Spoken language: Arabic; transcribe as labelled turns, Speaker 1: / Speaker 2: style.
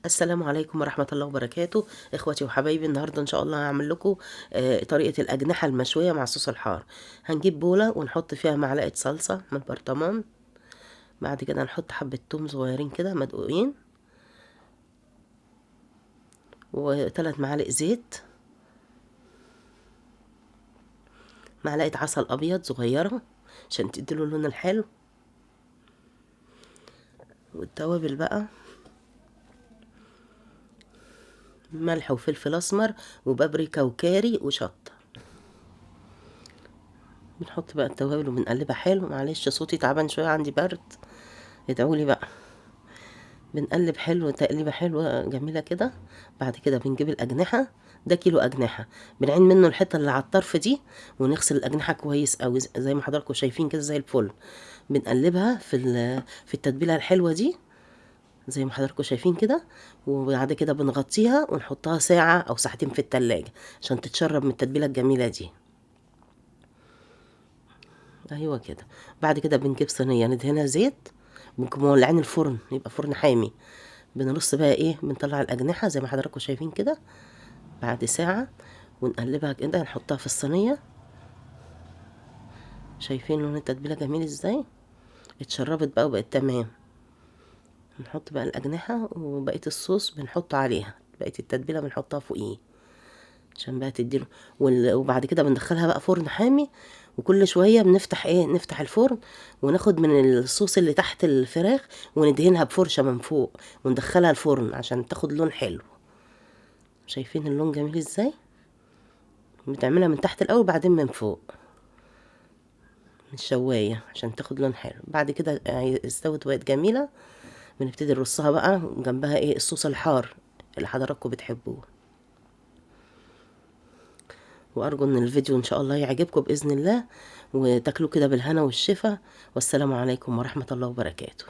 Speaker 1: السلام عليكم ورحمة الله وبركاته. اخواتي وحبايبي، النهاردة ان شاء الله هعمل لكم طريقة الأجنحة المشوية مع الصوص الحار. هنجيب بولة ونحط فيها معلقة صلصة من برطمان. بعد كده نحط حبة توم صغيرين كده مدقوقين، و3 معالق زيت، معلقة عسل أبيض صغيرة عشان تديله اللون الحلو، والتوابل بقى ملح وفلفل أسمر وبابريكا وكاري وشطة. بنحط بقى التوابل وبنقلبها حلو. معلش صوتي تعبان شوية، عندي برد، ادعولي بقى. بنقلب حلو، تقليبه حلوه جميله كده. بعد كده بنجيب الاجنحه، ده كيلو اجنحه، بنعين منه الحته اللي على الطرف دي، ونغسل الاجنحه كويس قوي زي ما حضراتكم شايفين كده زي الفل. بنقلبها في التتبيله الحلوه دي زي ما حضراتكم شايفين كده. وبعد كده بنغطيها ونحطها ساعه او ساعتين في التلاجة عشان تتشرب من التتبيله الجميله دي. ايوه كده. بعد كده بنجيب صينيه ندهنها زيت، بنكون مولعين الفرن، يبقى فرن حامي. بنرص بقى ايه، بنطلع الاجنحه زي ما حضراتكم شايفين كده بعد ساعه، ونقلبها كده نحطها في الصينيه. شايفين لون التتبيله جميل ازاي، اتشربت بقى وبقت تمام. نحط بقى الاجنحه وبقيه الصوص بنحطه عليها، بقيه التتبيله بنحطها فوقيه عشان بقى تديله. وبعد كده بندخلها بقى فرن حامي، وكل شويه نفتح الفرن وناخد من الصوص اللي تحت الفراخ وندهنها بفرشه من فوق وندخلها الفرن عشان تاخد لون حلو. شايفين اللون جميل ازاي. بتعملها من تحت الاول بعدين من فوق من الشوايه عشان تاخد لون حلو. بعد كده استوت وبقت جميله، بنبتدي نرصها بقى جنبها الصوص الحار اللي حضراتكم بتحبوه. وارجو ان الفيديو ان شاء الله يعجبكم باذن الله، وتاكلوا كده بالهنا والشفا. والسلام عليكم ورحمه الله وبركاته.